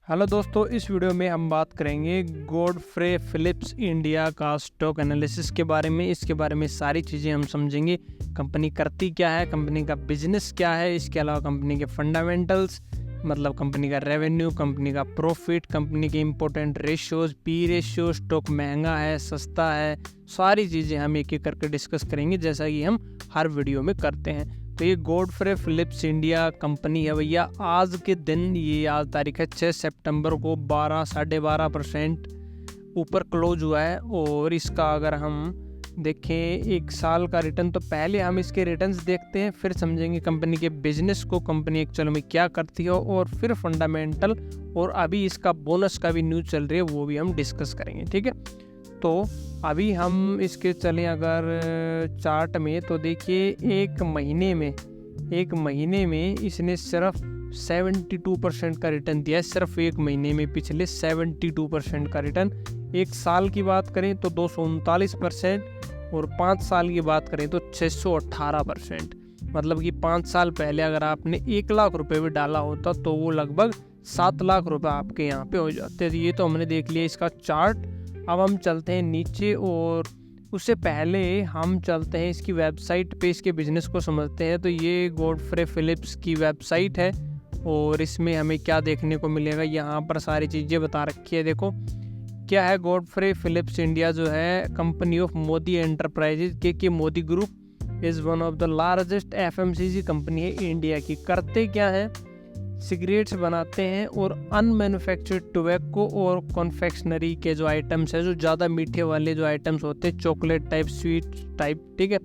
Hello दोस्तों, इस video में हम बात करेंगे गॉडफ्रे फिलिप्स इंडिया का स्टॉक एनालिसिस के बारे में। इसके बारे में सारी चीज़ें हम समझेंगे। कंपनी करती क्या है, कंपनी का बिजनेस क्या है, इसके अलावा कंपनी के फंडामेंटल्स, मतलब कंपनी का रेवेन्यू, कंपनी का प्रॉफिट, कंपनी के important ratios, P ratio, stock महंगा है सस्ता है, सारी चीज़ें हम एक एक करके डिस्कस करेंगे जैसा कि हम हर वीडियो में करते हैं। तो ये गॉडफ्रे फिलिप्स इंडिया कंपनी है भैया। आज के दिन, ये आज तारीख है 6 सितंबर को 12.5% ऊपर क्लोज हुआ है। और इसका अगर हम देखें एक साल का रिटर्न, तो पहले हम इसके रिटर्न्स देखते हैं, फिर समझेंगे कंपनी के बिजनेस को, कंपनी एक्चुअल में क्या करती है, और फिर फंडामेंटल और अभी इसका बोनस का भी न्यूज़ चल रही है वो भी हम डिस्कस करेंगे। ठीक है, तो अभी हम इसके चलें अगर चार्ट में, तो देखिए एक महीने में इसने सिर्फ 72% का रिटर्न दिया है। सिर्फ एक महीने में पिछले 72% का रिटर्न। एक साल की बात करें तो 239%, और 5 साल की बात करें तो 618%। मतलब कि 5 साल पहले अगर आपने 1 लाख रुपए भी डाला होता तो वो लगभग 7 लाख रुपए आपके यहाँ पे हो जाते। ये तो हमने देख लिया इसका चार्ट। अब हम चलते हैं नीचे, और उससे पहले हम चलते हैं इसकी वेबसाइट पे, इसके बिजनेस को समझते हैं। तो ये गॉडफ्रे फिलिप्स की वेबसाइट है, और इसमें हमें क्या देखने को मिलेगा, यहाँ पर सारी चीज़ें बता रखी है। देखो क्या है, गॉडफ्रे फिलिप्स इंडिया जो है कंपनी ऑफ मोदी एंटरप्राइजेज के Modi group is one of the largest FMCG company है इंडिया की। करते क्या है, सिगरेट्स बनाते हैं और अनमैन्युफैक्चर्ड टोबैको और कॉन्फेक्शनरी के जो आइटम्स है, जो ज़्यादा मीठे वाले जो आइटम्स होते हैं, चॉकलेट टाइप, स्वीट टाइप। ठीक है,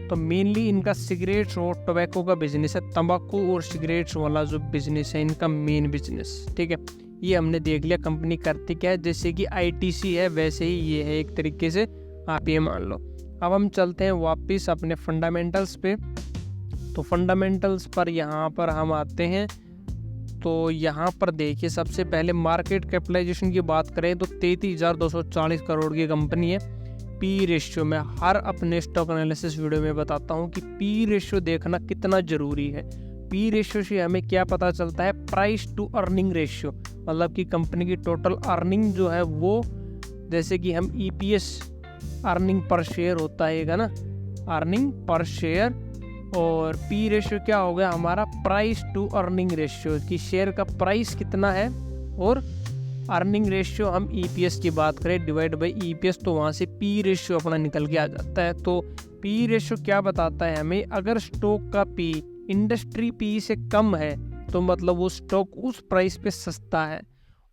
तो मेनली इनका सिगरेट्स और टोबैको का बिजनेस है। तंबाकू और सिगरेट्स वाला जो बिजनेस है इनका मेन बिजनेस। ठीक है, ये हमने देख लिया कंपनी करती क्या है। जैसे कि ITC है वैसे ही ये है एक तरीके से, आप ये मान लो। अब हम चलते हैं वापस अपने फंडामेंटल्स पे। तो फंडामेंटल्स पर यहाँ पर हम आते हैं, तो यहाँ पर देखिए सबसे पहले मार्केट कैपिटलाइजेशन की बात करें तो 33,240 करोड़ की कंपनी है। पी रेशियो में हर अपने स्टॉक एनालिसिस वीडियो में बताता हूँ कि पी रेशियो देखना कितना ज़रूरी है। पी रेशियो से हमें क्या पता चलता है, प्राइस टू अर्निंग रेशियो, मतलब कि कंपनी की टोटल अर्निंग जो है वो, जैसे कि हम EPS अर्निंग पर शेयर होता है ना, अर्निंग पर शेयर, और पी रेशियो क्या हो गया हमारा, प्राइस टू अर्निंग रेशियो, कि शेयर का प्राइस कितना है, और अर्निंग रेशियो हम EPS की बात करें डिवाइड बाई EPS, तो वहाँ से पी रेशियो अपना निकल के आ जाता है। तो पी रेशियो क्या बताता है हमें, अगर स्टॉक का पी इंडस्ट्री पी से कम है तो मतलब वो स्टॉक उस प्राइस पे सस्ता है,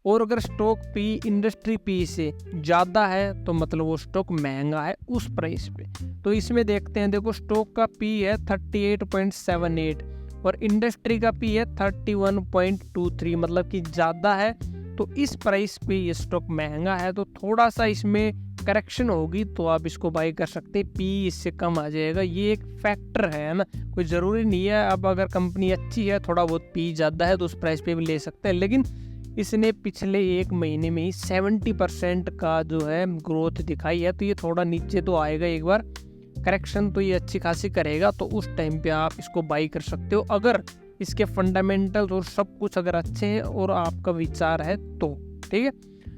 और अगर स्टॉक पी इंडस्ट्री पी से ज़्यादा है तो मतलब वो स्टॉक महंगा है उस प्राइस पे। तो इसमें देखते हैं, देखो स्टॉक का पी है 38.78 और इंडस्ट्री का पी है 31.23, मतलब कि ज़्यादा है तो इस प्राइस पे ये स्टॉक महंगा है। तो थोड़ा सा इसमें करेक्शन होगी तो आप इसको बाई कर सकते हैं, पी इससे कम आ जाएगा। ये एक फैक्टर है ना, कोई ज़रूरी नहीं है। अब अगर कंपनी अच्छी है, थोड़ा बहुत पी ज़्यादा है तो उस प्राइस पे भी ले सकते हैं, लेकिन इसने पिछले एक महीने में ही 70% का जो है ग्रोथ दिखाई है। तो ये थोड़ा नीचे तो आएगा, एक बार करेक्शन तो ये अच्छी खासी करेगा, तो उस टाइम पे आप इसको बाई कर सकते हो अगर इसके फंडामेंटल्स और सब कुछ अगर अच्छे हैं और आपका विचार है तो। ठीक है,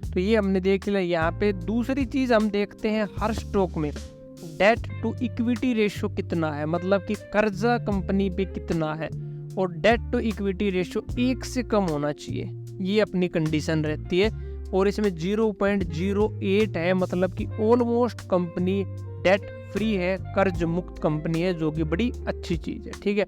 तो ये हमने देख लिया। यहाँ पे दूसरी चीज़ हम देखते हैं, हर स्टॉक में डेट टू इक्विटी रेशियो कितना है, मतलब कि कर्जा कंपनी पे कितना है, और डेट टू इक्विटी रेशियो 1 से कम होना चाहिए, ये अपनी कंडीशन रहती है। और इसमें 0.08 है, मतलब कि ऑलमोस्ट कंपनी डेट फ्री है, कर्ज मुक्त कंपनी है, जो कि बड़ी अच्छी चीज़ है। ठीक है,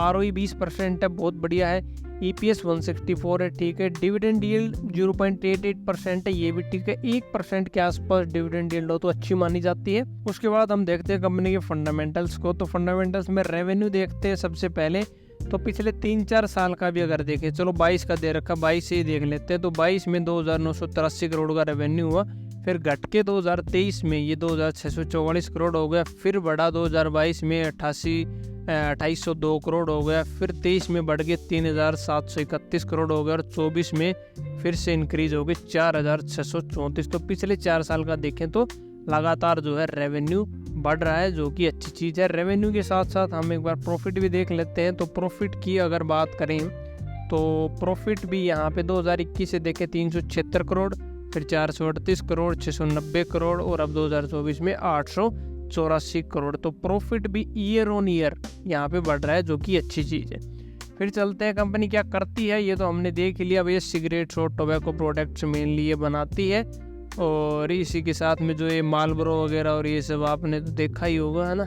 ROE 20% है, बहुत बढ़िया है। EPS 164 है, ठीक है। डिविडेंड यील्ड 0.88% है, ये भी ठीक है। 1% के आसपास डिविडेंड यील्ड हो तो अच्छी मानी जाती है। उसके बाद हम देखते हैं कंपनी के फंडामेंटल्स को। तो फंडामेंटल्स में रेवेन्यू देखते हैं सबसे पहले। तो पिछले 3-4 साल का भी अगर देखें, चलो 22 का दे रखा, 22 से ही देख लेते हैं। तो 22 में 2,983 करोड़ का रेवेन्यू हुआ, फिर घट के 2023 में ये 2,644 करोड़ हो गया, फिर बढ़ा 2022 में 2,802 करोड़ हो गया, फिर 23 में बढ़ के 3,731 करोड़ हो गया, और 24 में फिर से इंक्रीज हो गई 4,634। तो पिछले 4 साल का देखें तो लगातार जो है रेवेन्यू बढ़ रहा है, जो कि अच्छी चीज़ है। रेवेन्यू के साथ साथ हम एक बार प्रॉफिट भी देख लेते हैं। तो प्रॉफिट की अगर बात करें तो प्रॉफिट भी यहाँ पे 2021 से देखें 376 करोड़, फिर 438 करोड़, 690 करोड़ और अब 2024 में 884 करोड़। तो प्रॉफिट भी ईयर ऑन ईयर यहाँ पे बढ़ रहा है, जो कि अच्छी चीज़ है। फिर चलते हैं कंपनी क्या करती है, ये तो हमने देख लिया भैया। सिगरेट्स और टोबैको प्रोडक्ट्स मेनली ये बनाती है, और इसी के साथ में जो ये मालबोरो वगैरह और ये सब आपने तो देखा ही होगा, है ना।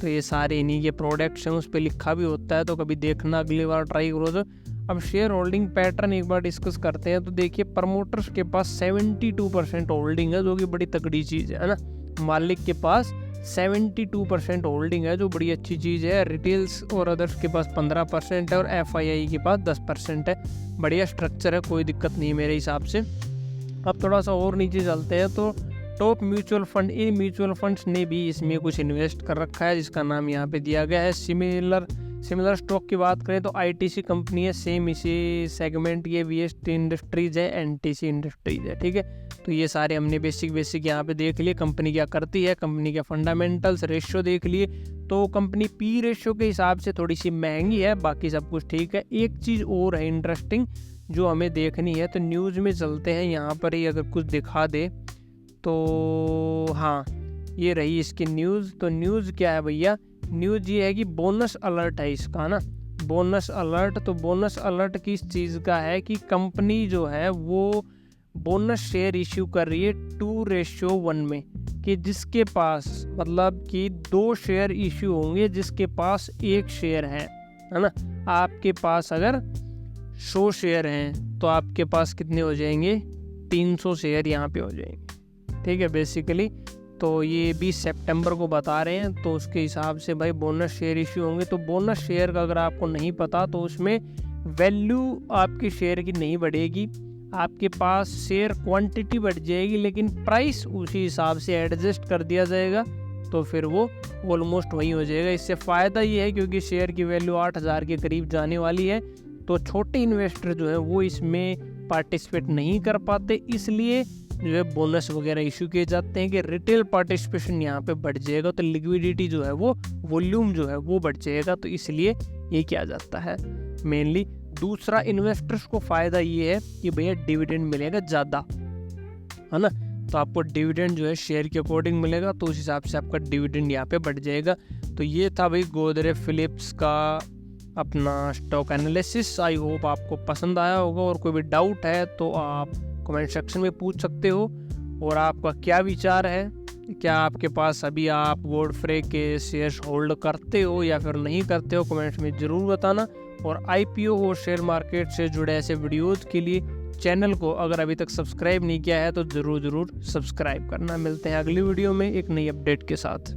तो ये सारे इन्हीं के प्रोडक्ट्स हैं, उस पर लिखा भी होता है, तो कभी देखना, अगली बार ट्राई करो तो। अब शेयर होल्डिंग पैटर्न एक बार डिस्कस करते हैं। तो देखिए प्रमोटर्स के पास 72% होल्डिंग है, जो कि बड़ी तगड़ी चीज़ है ना। मालिक के पास 72% होल्डिंग है, जो बड़ी अच्छी चीज़ है। रिटेल्स और अदर्स के पास 15% है, और FII के पास 10% है। बढ़िया स्ट्रक्चर है, कोई दिक्कत नहीं मेरे हिसाब से। अब थोड़ा सा और नीचे चलते हैं, तो top mutual fund, in mutual funds ने भी इसमें कुछ इन्वेस्ट कर रखा है, जिसका नाम यहाँ पे दिया गया है। सिमिलर स्टॉक की बात करें तो ITC कंपनी है, सेम इसी सेगमेंट, ये VST इंडस्ट्रीज है, NTC इंडस्ट्रीज है, ठीक है। तो ये सारे हमने बेसिक यहाँ पे देख लिए कंपनी क्या करती है, कंपनी के फंडामेंटल्स, रेशियो देख लिए। तो कंपनी P रेशियो के हिसाब से थोड़ी सी महंगी है, बाकी सब कुछ ठीक है। एक चीज़ और है इंटरेस्टिंग जो हमें देखनी है, तो न्यूज़ में चलते हैं। यहाँ पर ही अगर कुछ दिखा दे तो हाँ, ये रही इसकी न्यूज़। तो न्यूज़ क्या है भैया, न्यूज़ ये है कि बोनस अलर्ट है इसका ना, बोनस अलर्ट। तो बोनस अलर्ट किस चीज़ का है कि कंपनी जो है वो बोनस शेयर इश्यू कर रही है 2:1 में, कि जिसके पास मतलब कि 2 शेयर इश्यू होंगे जिसके पास 1 शेयर है ना। आपके पास अगर 100 शेयर हैं तो आपके पास कितने हो जाएंगे, 300 शेयर यहाँ पे हो जाएंगे, ठीक है बेसिकली। तो ये 20 सितंबर को बता रहे हैं, तो उसके हिसाब से भाई बोनस शेयर इश्यू होंगे। तो बोनस शेयर का अगर आपको नहीं पता, तो उसमें वैल्यू आपके शेयर की नहीं बढ़ेगी, आपके पास शेयर क्वांटिटी बढ़ जाएगी, लेकिन प्राइस उसी हिसाब से एडजस्ट कर दिया जाएगा, तो फिर वो ऑलमोस्ट वही हो जाएगा। इससे फ़ायदा ये है क्योंकि शेयर की वैल्यू 8,000 के करीब जाने वाली है, तो छोटे इन्वेस्टर जो है वो इसमें पार्टिसिपेट नहीं कर पाते, इसलिए जो है बोनस वगैरह इशू किए जाते हैं कि रिटेल पार्टिसिपेशन यहाँ पे बढ़ जाएगा, तो लिक्विडिटी जो है वो वॉल्यूम जो है वो बढ़ जाएगा, तो इसलिए ये किया जाता है मेनली। दूसरा, इन्वेस्टर्स को फ़ायदा ये है कि भैया डिविडेंड मिलेगा ज़्यादा, है ना। तो आपको डिविडेंड जो है शेयर के अकॉर्डिंग मिलेगा, तो उस हिसाब से आपका डिविडेंड यहाँ पे बढ़ जाएगा। तो ये था भाई गोदरेज फिलिप्स का अपना स्टॉक एनालिसिस। आई होप आपको पसंद आया होगा, और कोई भी डाउट है तो आप कमेंट सेक्शन में पूछ सकते हो। और आपका क्या विचार है, क्या आपके पास अभी आप गॉडफ्रे के शेयर्स होल्ड करते हो या फिर नहीं करते हो, कमेंट्स में ज़रूर बताना। और IPO और शेयर मार्केट से जुड़े ऐसे वीडियोज़ के लिए चैनल को अगर अभी तक सब्सक्राइब नहीं किया है तो ज़रूर सब्सक्राइब करना। मिलते हैं अगली वीडियो में एक नई अपडेट के साथ।